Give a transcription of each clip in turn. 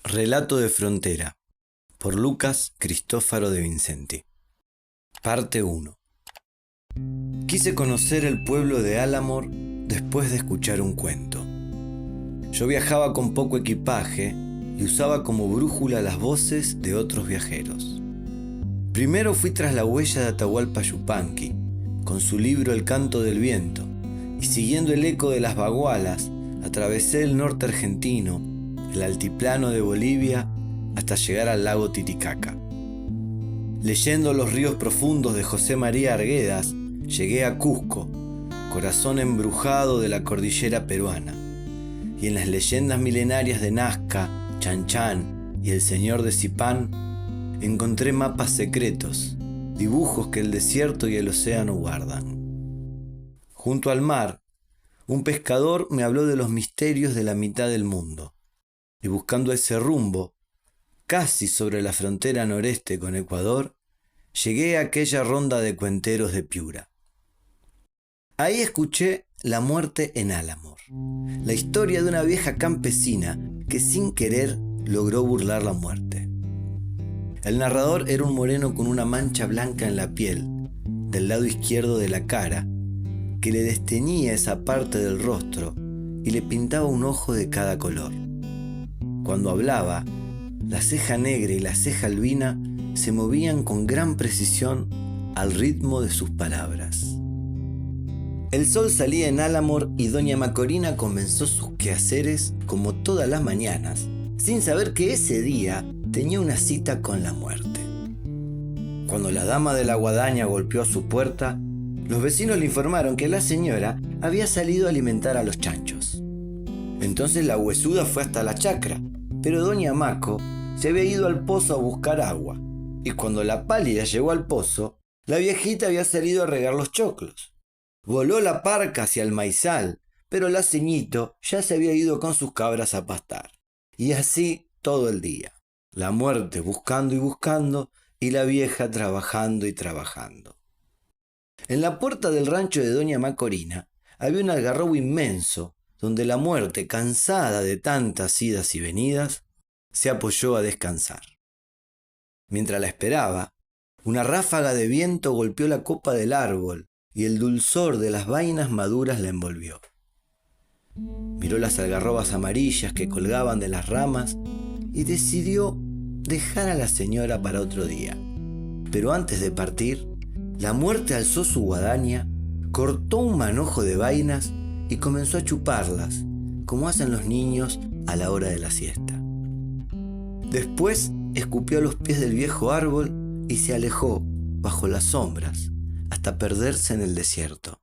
Relato de frontera, por Lucas Cristófaro de Vincenti. Parte 1. Quise conocer el pueblo de Álamos después de escuchar un cuento. Yo viajaba con poco equipaje y usaba como brújula las voces de otros viajeros. Primero fui tras la huella de Atahualpa Yupanqui, con su libro El canto del viento, y siguiendo el eco de las bagualas, atravesé el norte argentino, el altiplano de Bolivia, hasta llegar al lago Titicaca. Leyendo Los ríos profundos de José María Arguedas, llegué a Cusco, corazón embrujado de la cordillera peruana, y en las leyendas milenarias de Nazca, Chan Chan y el señor de Zipán, encontré mapas secretos, dibujos que el desierto y el océano guardan. Junto al mar, un pescador me habló de los misterios de la mitad del mundo, y buscando ese rumbo, casi sobre la frontera noreste con Ecuador, llegué a aquella ronda de cuenteros de Piura. Ahí escuché La muerte en Álamos, la historia de una vieja campesina que sin querer logró burlar la muerte. El narrador era un moreno con una mancha blanca en la piel, del lado izquierdo de la cara, que le desteñía esa parte del rostro y le pintaba un ojo de cada color. Cuando hablaba, la ceja negra y la ceja albina se movían con gran precisión al ritmo de sus palabras. El sol salía en Álamos y doña Macorina comenzó sus quehaceres como todas las mañanas, sin saber que ese día tenía una cita con la muerte. Cuando la dama de la guadaña golpeó a su puerta, los vecinos le informaron que la señora había salido a alimentar a los chanchos. Entonces la huesuda fue hasta la chacra, pero doña Maco se había ido al pozo a buscar agua, y cuando la pálida llegó al pozo, la viejita había salido a regar los choclos. Voló la parca hacia el maizal, pero la ceñito ya se había ido con sus cabras a pastar. Y así todo el día. La muerte buscando y buscando, y la vieja trabajando y trabajando. En la puerta del rancho de doña Macorina había un algarrobo inmenso, donde la muerte, cansada de tantas idas y venidas, se apoyó a descansar. Mientras la esperaba, una ráfaga de viento golpeó la copa del árbol y el dulzor de las vainas maduras la envolvió. Miró las algarrobas amarillas que colgaban de las ramas y decidió dejar a la señora para otro día. Pero antes de partir, la muerte alzó su guadaña, cortó un manojo de vainas y comenzó a chuparlas, como hacen los niños a la hora de la siesta. Después escupió a los pies del viejo árbol y se alejó bajo las sombras hasta perderse en el desierto.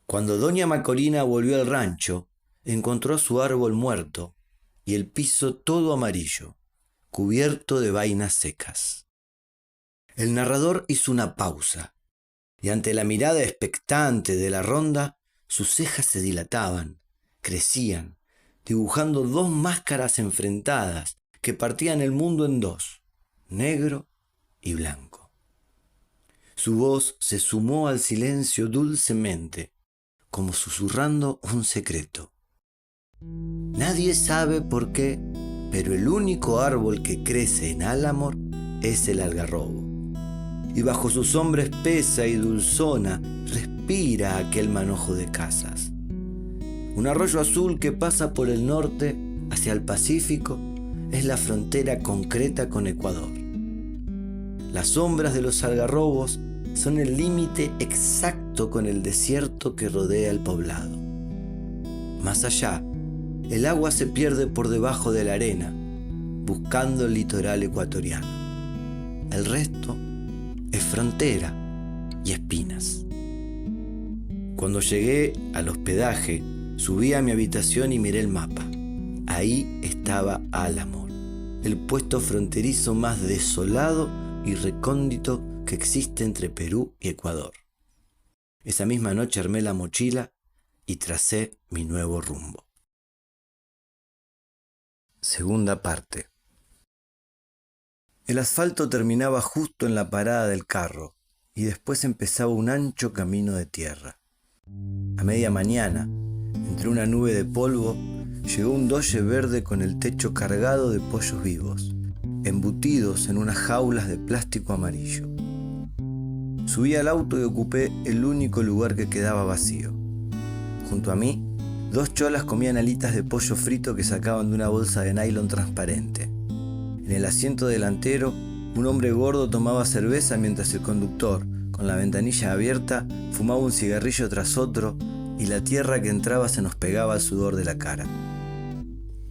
Cuando doña Macorina volvió al rancho, encontró su árbol muerto y el piso todo amarillo, cubierto de vainas secas. El narrador hizo una pausa y ante la mirada expectante de la ronda, sus cejas se dilataban, crecían, dibujando dos máscaras enfrentadas que partían el mundo en dos, negro y blanco. Su voz se sumó al silencio dulcemente, como susurrando un secreto. Nadie sabe por qué, pero el único árbol que crece en Álamos es el algarrobo. Y bajo su sombra espesa y dulzona respira aquel manojo de casas. Un arroyo azul que pasa por el norte hacia el Pacífico es la frontera concreta con Ecuador. Las sombras de los algarrobos son el límite exacto con el desierto que rodea el poblado. Más allá, el agua se pierde por debajo de la arena, buscando el litoral ecuatoriano. El resto es frontera y espinas. Cuando llegué al hospedaje, subí a mi habitación y miré el mapa. Ahí estaba Álamos, el puesto fronterizo más desolado y recóndito que existe entre Perú y Ecuador. Esa misma noche armé la mochila y tracé mi nuevo rumbo. Segunda parte. El asfalto terminaba justo en la parada del carro y después empezaba un ancho camino de tierra. A media mañana, entre una nube de polvo, llegó un Dodge verde con el techo cargado de pollos vivos, embutidos en unas jaulas de plástico amarillo. Subí al auto y ocupé el único lugar que quedaba vacío. Junto a mí, 2 cholas comían alitas de pollo frito que sacaban de una bolsa de nylon transparente. En el asiento delantero, un hombre gordo tomaba cerveza mientras el conductor, con la ventanilla abierta, fumaba un cigarrillo tras otro y la tierra que entraba se nos pegaba al sudor de la cara.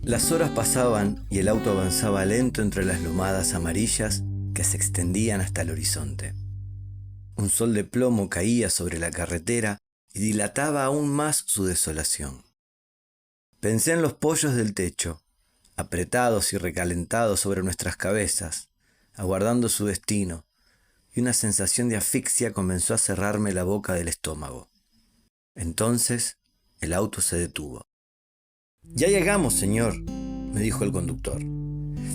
Las horas pasaban y el auto avanzaba lento entre las lomadas amarillas que se extendían hasta el horizonte. Un sol de plomo caía sobre la carretera y dilataba aún más su desolación. Pensé en los pollos del techo, apretados y recalentados sobre nuestras cabezas, aguardando su destino, y una sensación de asfixia comenzó a cerrarme la boca del estómago. Entonces, el auto se detuvo. «Ya llegamos, señor», me dijo el conductor.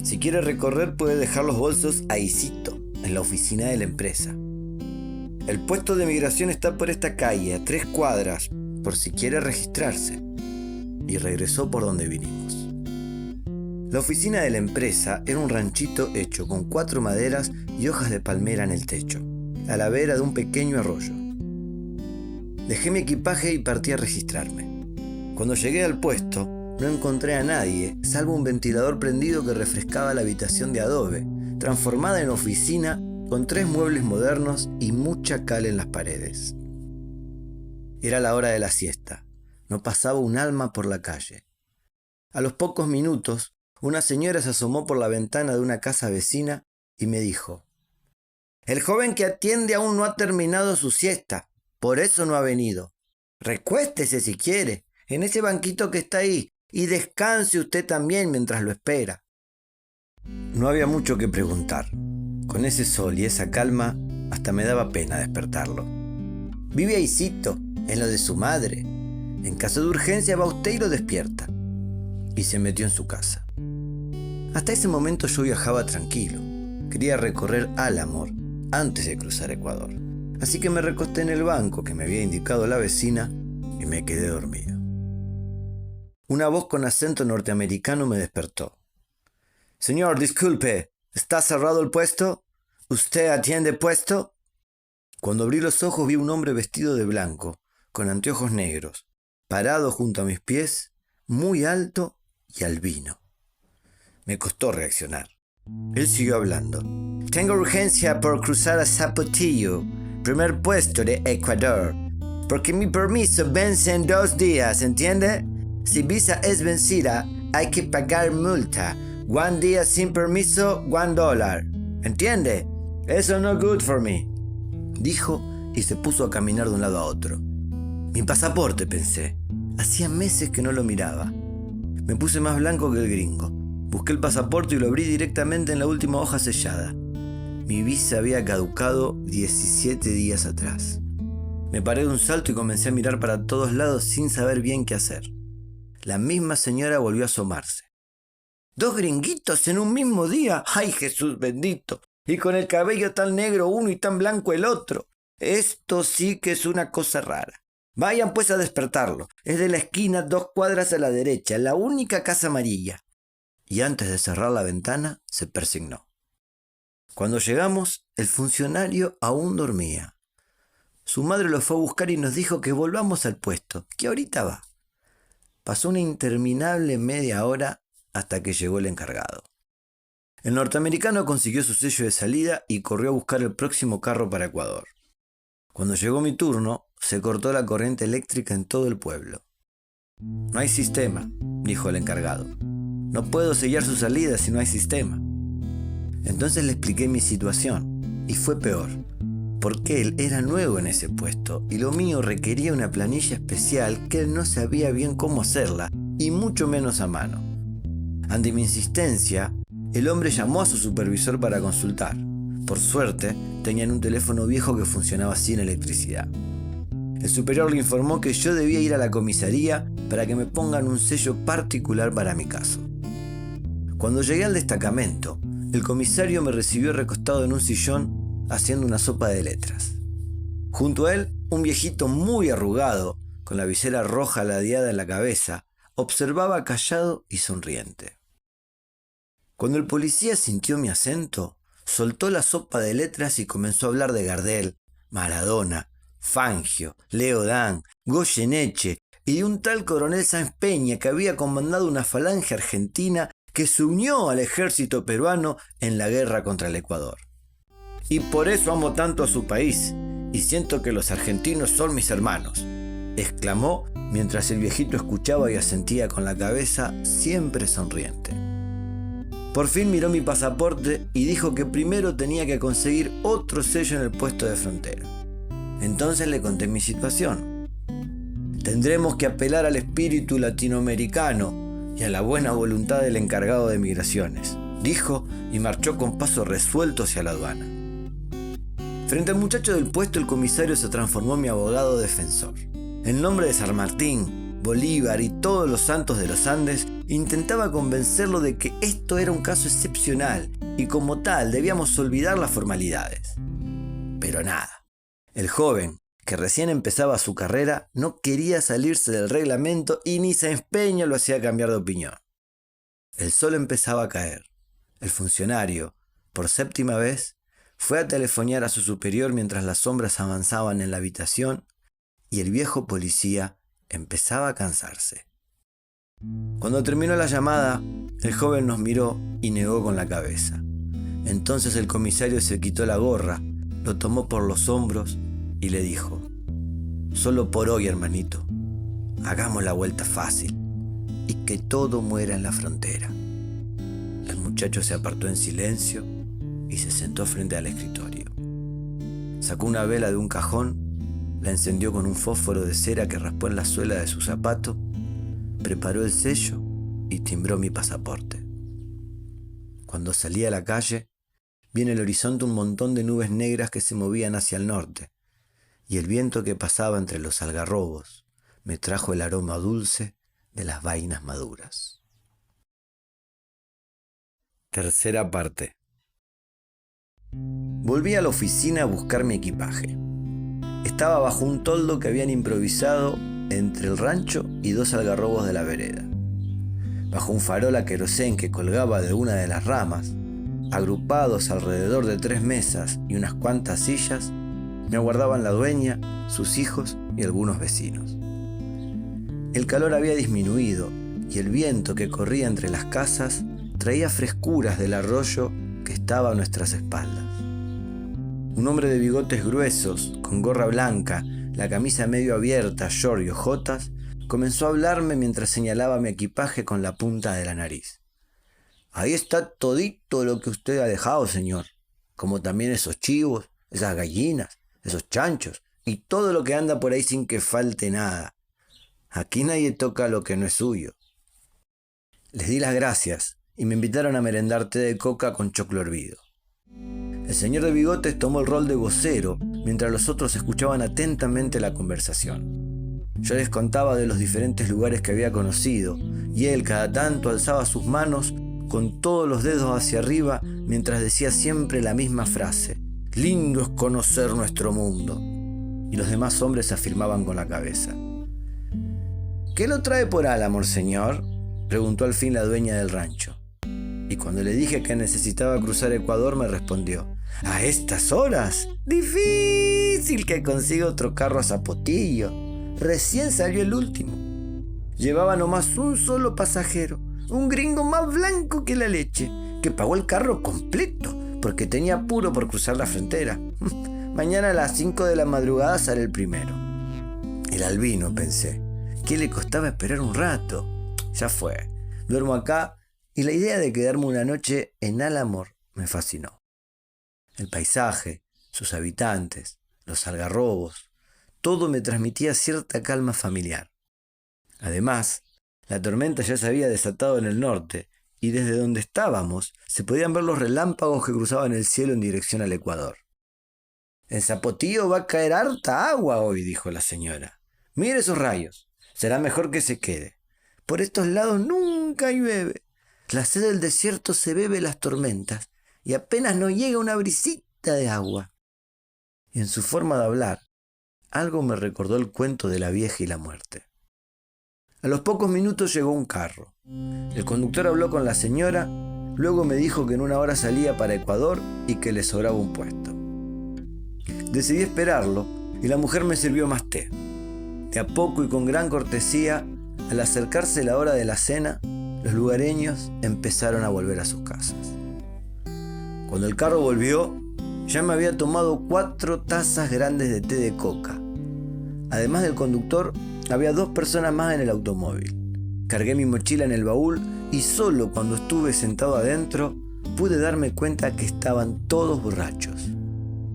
«Si quiere recorrer puede dejar los bolsos ahícito, en la oficina de la empresa. El puesto de migración está por esta calle, a 3 cuadras, por si quiere registrarse». Y regresó por donde vinimos. La oficina de la empresa era un ranchito hecho con 4 maderas y hojas de palmera en el techo, a la vera de un pequeño arroyo. Dejé mi equipaje y partí a registrarme. Cuando llegué al puesto, no encontré a nadie, salvo un ventilador prendido que refrescaba la habitación de adobe, transformada en oficina con 3 muebles modernos y mucha cal en las paredes. Era la hora de la siesta. No pasaba un alma por la calle. A los pocos minutos, una señora se asomó por la ventana de una casa vecina y me dijo: «El joven que atiende aún no ha terminado su siesta, por eso no ha venido. Recuéstese si quiere, en ese banquito que está ahí, y descanse usted también mientras lo espera». No había mucho que preguntar. Con ese sol y esa calma, hasta me daba pena despertarlo. «Vive ahícito, en lo de su madre. En caso de urgencia va usted y lo despierta». Y se metió en su casa. Hasta ese momento yo viajaba tranquilo. Quería recorrer Álamos antes de cruzar Ecuador. Así que me recosté en el banco que me había indicado la vecina y me quedé dormido. Una voz con acento norteamericano me despertó. «Señor, disculpe, ¿está cerrado el puesto? ¿Usted atiende puesto?» Cuando abrí los ojos vi un hombre vestido de blanco, con anteojos negros, parado junto a mis pies, muy alto y albino. Me costó reaccionar. Él siguió hablando. «Tengo urgencia por cruzar a Zapotillo, primer puesto de Ecuador, porque mi permiso vence en 2 días, ¿entiende? Si visa es vencida, hay que pagar multa. 1 día sin permiso, $1. ¿Entiende? Eso no good for me», dijo y se puso a caminar de un lado a otro. Mi pasaporte, pensé. Hacía meses que no lo miraba. Me puse más blanco que el gringo. Busqué el pasaporte y lo abrí directamente en la última hoja sellada. Mi visa había caducado 17 días atrás. Me paré de un salto y comencé a mirar para todos lados sin saber bien qué hacer. La misma señora volvió a asomarse. «¿2 gringuitos en un mismo día? ¡Ay, Jesús bendito! Y con el cabello tan negro uno y tan blanco el otro. Esto sí que es una cosa rara. Vayan pues a despertarlo. Es de la esquina 2 cuadras a la derecha, la única casa amarilla». Y antes de cerrar la ventana, se persignó. Cuando llegamos, el funcionario aún dormía. Su madre lo fue a buscar y nos dijo que volvamos al puesto, que ahorita va. Pasó una interminable media hora hasta que llegó el encargado. El norteamericano consiguió su sello de salida y corrió a buscar el próximo carro para Ecuador. Cuando llegó mi turno, se cortó la corriente eléctrica en todo el pueblo. «No hay sistema», dijo el encargado. «No puedo sellar su salida si no hay sistema». Entonces le expliqué mi situación, y fue peor, porque él era nuevo en ese puesto, y lo mío requería una planilla especial que él no sabía bien cómo hacerla, y mucho menos a mano. Ante mi insistencia, el hombre llamó a su supervisor para consultar. Por suerte, tenían un teléfono viejo que funcionaba sin electricidad. El superior le informó que yo debía ir a la comisaría para que me pongan un sello particular para mi caso. Cuando llegué al destacamento, el comisario me recibió recostado en un sillón haciendo una sopa de letras. Junto a él, un viejito muy arrugado, con la visera roja ladeada en la cabeza, observaba callado y sonriente. Cuando el policía sintió mi acento, soltó la sopa de letras y comenzó a hablar de Gardel, Maradona, Fangio, Leo Dan, Goyeneche y de un tal coronel Sáenz Peña que había comandado una falange argentina que se unió al ejército peruano en la guerra contra el Ecuador. Y por eso amo tanto a su país, y siento que los argentinos son mis hermanos, exclamó mientras el viejito escuchaba y asentía con la cabeza, siempre sonriente. Por fin miró mi pasaporte y dijo que primero tenía que conseguir otro sello en el puesto de frontera. Entonces le conté mi situación. Tendremos que apelar al espíritu latinoamericano y a la buena voluntad del encargado de migraciones, dijo y marchó con paso resuelto hacia la aduana. Frente al muchacho del puesto, el comisario se transformó en mi abogado defensor. En nombre de San Martín, Bolívar y todos los santos de los Andes, intentaba convencerlo de que esto era un caso excepcional y como tal debíamos olvidar las formalidades. Pero nada. El joven, que recién empezaba su carrera, no quería salirse del reglamento y ni Sáenz Peña lo hacía cambiar de opinión. El sol empezaba a caer. El funcionario, por séptima vez, fue a telefonear a su superior mientras las sombras avanzaban en la habitación y el viejo policía empezaba a cansarse. Cuando terminó la llamada, el joven nos miró y negó con la cabeza. Entonces el comisario se quitó la gorra, lo tomó por los hombros y le dijo: «Solo por hoy, hermanito, hagamos la vuelta fácil y que todo muera en la frontera». El muchacho se apartó en silencio y se sentó frente al escritorio. Sacó una vela de un cajón, la encendió con un fósforo de cera que raspó en la suela de su zapato, preparó el sello y timbró mi pasaporte. Cuando salí a la calle, vi en el horizonte un montón de nubes negras que se movían hacia el norte, y el viento que pasaba entre los algarrobos me trajo el aroma dulce de las vainas maduras. Tercera parte. Volví a la oficina a buscar mi equipaje. Estaba bajo un toldo que habían improvisado entre el rancho y dos algarrobos de la vereda. Bajo un farol a querosén que colgaba de una de las ramas, agrupados alrededor de 3 mesas y unas cuantas sillas, me aguardaban la dueña, sus hijos y algunos vecinos. El calor había disminuido y el viento que corría entre las casas traía frescuras del arroyo que estaba a nuestras espaldas. Un hombre de bigotes gruesos, con gorra blanca, la camisa medio abierta, short y ojotas, comenzó a hablarme mientras señalaba mi equipaje con la punta de la nariz. «Ahí está todito lo que usted ha dejado, señor, como también esos chivos, esas gallinas, esos chanchos y todo lo que anda por ahí sin que falte nada. Aquí nadie toca lo que no es suyo». Les di las gracias y me invitaron a merendar té de coca con choclo hervido. El señor de bigotes tomó el rol de vocero mientras los otros escuchaban atentamente la conversación. Yo les contaba de los diferentes lugares que había conocido y él cada tanto alzaba sus manos con todos los dedos hacia arriba mientras decía siempre la misma frase: «Lindo es conocer nuestro mundo». Y los demás hombres afirmaban con la cabeza. «¿Qué lo trae por Álamos, señor?», preguntó al fin la dueña del rancho. Y cuando le dije que necesitaba cruzar Ecuador, me respondió: «¿A estas horas? Difícil que consiga otro carro a Zapotillo. Recién salió el último. Llevaba nomás un solo pasajero, un gringo más blanco que la leche, que pagó el carro completo porque tenía apuro por cruzar la frontera. Mañana a las 5 de la madrugada sale el primero». El albino, pensé. ¿Qué le costaba esperar un rato? Ya fue. Duermo acá y la idea de quedarme una noche en Álamos me fascinó. El paisaje, sus habitantes, los algarrobos, todo me transmitía cierta calma familiar. Además, la tormenta ya se había desatado en el norte y desde donde estábamos se podían ver los relámpagos que cruzaban el cielo en dirección al Ecuador. «En Zapotillo va a caer harta agua hoy», dijo la señora. «Mire esos rayos, será mejor que se quede. Por estos lados nunca llueve. La sed del desierto se bebe las tormentas y apenas no llega una brisita de agua». Y en su forma de hablar, algo me recordó el cuento de la vieja y la muerte. A los pocos minutos llegó un carro. El conductor habló con la señora, luego me dijo que en 1 hora salía para Ecuador y que le sobraba un puesto. Decidí esperarlo y la mujer me sirvió más té. De a poco y con gran cortesía, al acercarse la hora de la cena, los lugareños empezaron a volver a sus casas. Cuando el carro volvió, ya me había tomado 4 tazas grandes de té de coca. Además del conductor, había 2 personas más en el automóvil. Cargué mi mochila en el baúl y solo cuando estuve sentado adentro pude darme cuenta que estaban todos borrachos.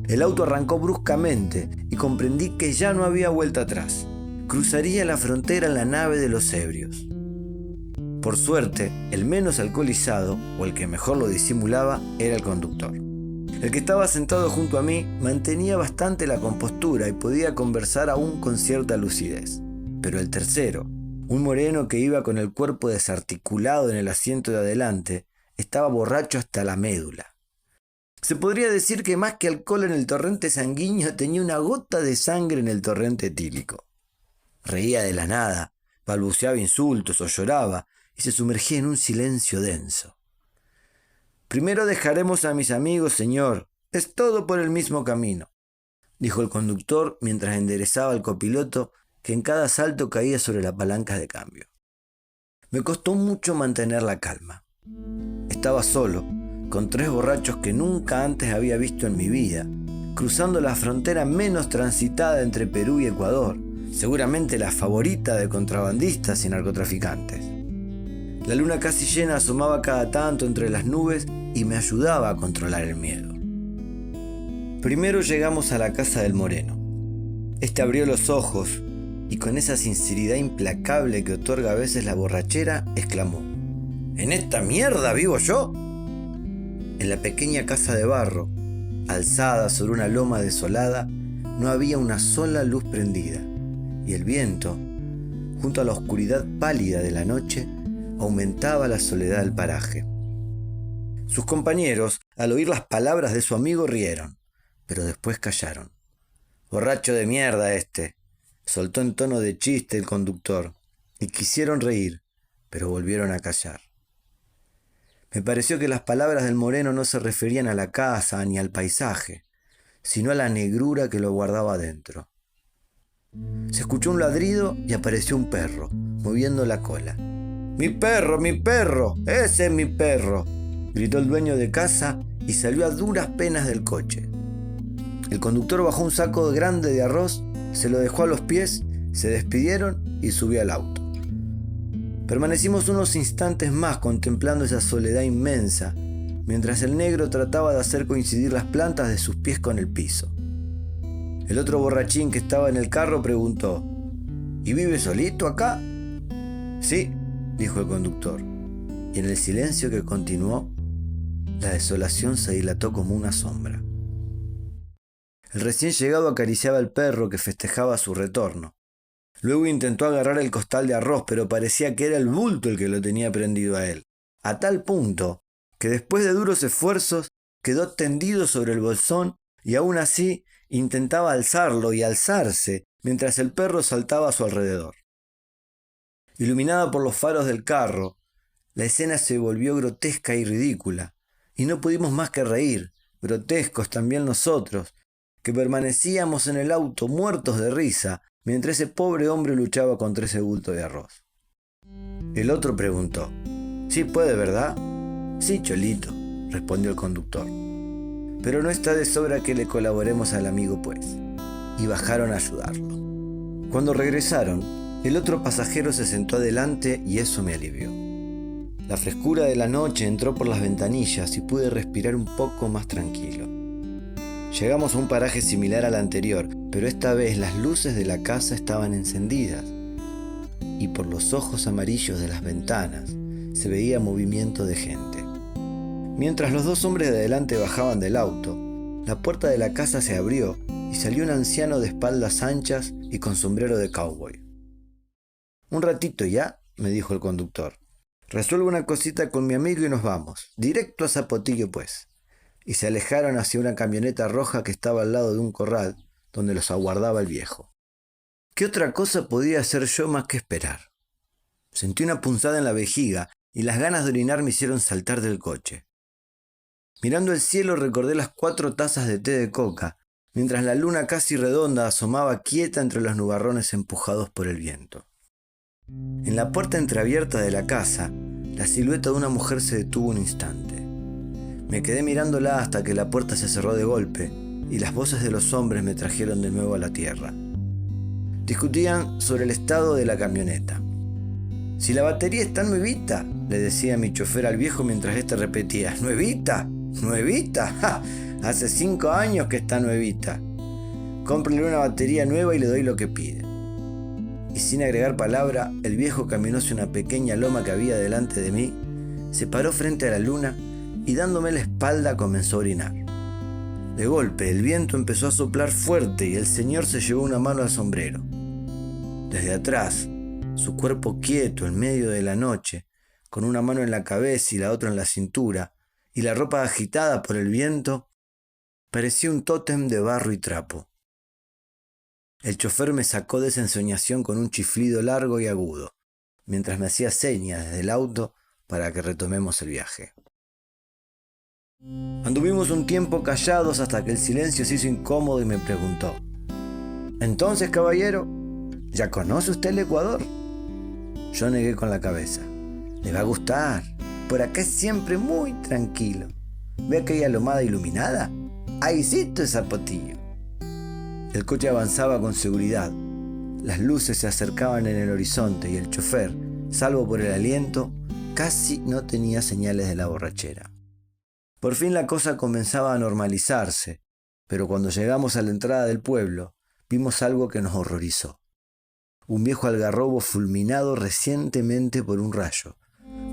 El auto arrancó bruscamente y comprendí que ya no había vuelta atrás. Cruzaría la frontera en la nave de los ebrios. Por suerte, el menos alcoholizado, o el que mejor lo disimulaba, era el conductor. El que estaba sentado junto a mí mantenía bastante la compostura y podía conversar aún con cierta lucidez. Pero el tercero, un moreno que iba con el cuerpo desarticulado en el asiento de adelante, estaba borracho hasta la médula. Se podría decir que más que alcohol en el torrente sanguíneo tenía una gota de sangre en el torrente etílico. Reía de la nada, balbuceaba insultos o lloraba y se sumergía en un silencio denso. «Primero dejaremos a mis amigos, señor. Es todo por el mismo camino», dijo el conductor mientras enderezaba al copiloto que en cada salto caía sobre la palanca de cambio. Me costó mucho mantener la calma. Estaba solo, con 3 borrachos que nunca antes había visto en mi vida, cruzando la frontera menos transitada entre Perú y Ecuador, seguramente la favorita de contrabandistas y narcotraficantes. La luna casi llena asomaba cada tanto entre las nubes y me ayudaba a controlar el miedo. Primero llegamos a la casa del moreno. Este abrió los ojos y con esa sinceridad implacable que otorga a veces la borrachera, exclamó: «¿En esta mierda vivo yo?». En la pequeña casa de barro, alzada sobre una loma desolada, no había una sola luz prendida, y el viento, junto a la oscuridad pálida de la noche, aumentaba la soledad del paraje. Sus compañeros, al oír las palabras de su amigo, rieron, pero después callaron. «Borracho de mierda este», soltó en tono de chiste el conductor, y quisieron reír, pero volvieron a callar. Me pareció que las palabras del moreno no se referían a la casa ni al paisaje, sino a la negrura que lo guardaba dentro. Se escuchó un ladrido y apareció un perro, moviendo la cola. «¡Mi perro, mi perro! ¡Ese es mi perro!», gritó el dueño de casa y salió a duras penas del coche. El conductor bajó un saco grande de arroz, se lo dejó a los pies, se despidieron y subió al auto. Permanecimos unos instantes más contemplando esa soledad inmensa, mientras el negro trataba de hacer coincidir las plantas de sus pies con el piso. El otro borrachín que estaba en el carro preguntó: «¿Y vive solito acá?». «Sí», dijo el conductor, y en el silencio que continuó, la desolación se dilató como una sombra. El recién llegado acariciaba al perro que festejaba su retorno. Luego intentó agarrar el costal de arroz, pero parecía que era el bulto el que lo tenía prendido a él, a tal punto que después de duros esfuerzos quedó tendido sobre el bolsón y aún así intentaba alzarlo y alzarse mientras el perro saltaba a su alrededor. Iluminada por los faros del carro, la escena se volvió grotesca y ridícula, y no pudimos más que reír, grotescos también nosotros, que permanecíamos en el auto muertos de risa, mientras ese pobre hombre luchaba contra ese bulto de arroz. El otro preguntó: «¿Sí puede, verdad?». «Sí, Cholito», respondió el conductor. «Pero no está de sobra que le colaboremos al amigo, pues». Y bajaron a ayudarlo. Cuando regresaron, el otro pasajero se sentó adelante y eso me alivió. La frescura de la noche entró por las ventanillas y pude respirar un poco más tranquilo. Llegamos a un paraje similar al anterior, pero esta vez las luces de la casa estaban encendidas y por los ojos amarillos de las ventanas se veía movimiento de gente. Mientras los 2 hombres de adelante bajaban del auto, la puerta de la casa se abrió y salió un anciano de espaldas anchas y con sombrero de cowboy. «Un ratito ya», me dijo el conductor. «Resuelvo una cosita con mi amigo y nos vamos. Directo a Zapotillo, pues». Y se alejaron hacia una camioneta roja que estaba al lado de un corral donde los aguardaba el viejo. ¿Qué otra cosa podía hacer yo más que esperar? Sentí una punzada en la vejiga y las ganas de orinar me hicieron saltar del coche. Mirando el cielo recordé las 4 tazas de té de coca, mientras la luna casi redonda asomaba quieta entre los nubarrones empujados por el viento. En la puerta entreabierta de la casa, la silueta de una mujer se detuvo un instante. Me quedé mirándola hasta que la puerta se cerró de golpe y las voces de los hombres me trajeron de nuevo a la tierra. Discutían sobre el estado de la camioneta. «Si la batería está nuevita», le decía mi chofer al viejo mientras éste repetía, «¿Nuevita? ¿Nuevita? ¡Ja! Hace 5 años que está nuevita. Cómprele una batería nueva y le doy lo que pide». Y sin agregar palabra, el viejo caminó hacia una pequeña loma que había delante de mí, se paró frente a la luna y dándome la espalda comenzó a orinar. De golpe el viento empezó a soplar fuerte y el señor se llevó una mano al sombrero. Desde atrás, su cuerpo quieto en medio de la noche, con una mano en la cabeza y la otra en la cintura, y la ropa agitada por el viento, parecía un tótem de barro y trapo. El chofer me sacó de esa ensoñación con un chiflido largo y agudo, mientras me hacía señas desde el auto para que retomemos el viaje. Anduvimos un tiempo callados hasta que el silencio se hizo incómodo y me preguntó: «Entonces, caballero, ¿ya conoce usted el Ecuador?». Yo negué con la cabeza. «Le va a gustar. Por acá es siempre muy tranquilo. ¿Ve aquella lomada iluminada? Ahícito es Zapotillo». El coche avanzaba con seguridad. Las luces se acercaban en el horizonte y el chofer, salvo por el aliento, casi no tenía señales de la borrachera. Por fin la cosa comenzaba a normalizarse, pero cuando llegamos a la entrada del pueblo, vimos algo que nos horrorizó. Un viejo algarrobo fulminado recientemente por un rayo,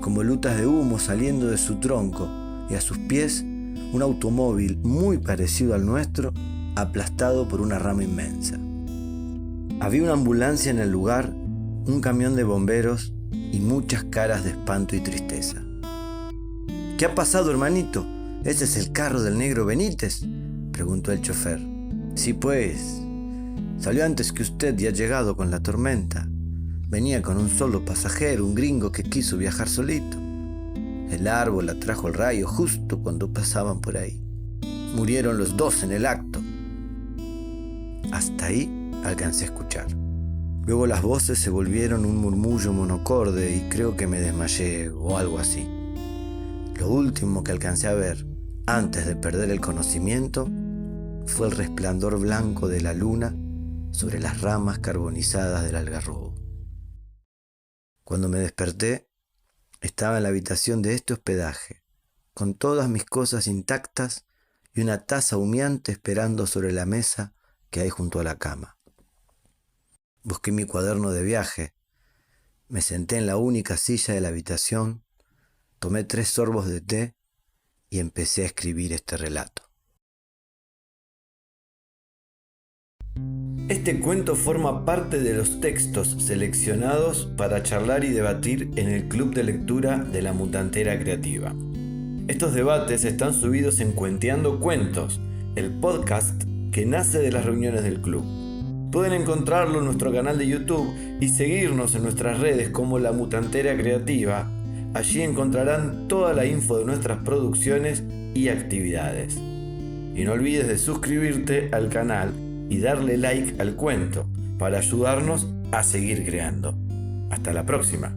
con volutas de humo saliendo de su tronco, y a sus pies un automóvil muy parecido al nuestro, aplastado por una rama inmensa. Había una ambulancia en el lugar, un camión de bomberos y muchas caras de espanto y tristeza. «¿Qué ha pasado, hermanito? ¿Ese es el carro del negro Benítez?», preguntó el chofer. «Sí, pues. Salió antes que usted y ha llegado con la tormenta. Venía con un solo pasajero, un gringo que quiso viajar solito. El árbol atrajo el rayo justo cuando pasaban por ahí. Murieron los 2 en el acto». Hasta ahí alcancé a escuchar. Luego las voces se volvieron un murmullo monocorde y creo que me desmayé o algo así. Lo último que alcancé a ver, antes de perder el conocimiento, fue el resplandor blanco de la luna sobre las ramas carbonizadas del algarrobo. Cuando me desperté, estaba en la habitación de este hospedaje, con todas mis cosas intactas y una taza humeante esperando sobre la mesa que hay junto a la cama. Busqué mi cuaderno de viaje, me senté en la única silla de la habitación, tomé 3 sorbos de té y empecé a escribir este relato. Este cuento forma parte de los textos seleccionados para charlar y debatir en el Club de Lectura de la Mutantera Creativa. Estos debates están subidos en Cuenteando Cuentos, el podcast que nace de las reuniones del club. Pueden encontrarlo en nuestro canal de YouTube y seguirnos en nuestras redes como La Mutantera Creativa. Allí encontrarán toda la info de nuestras producciones y actividades. Y no olvides de suscribirte al canal y darle like al cuento para ayudarnos a seguir creando. Hasta la próxima.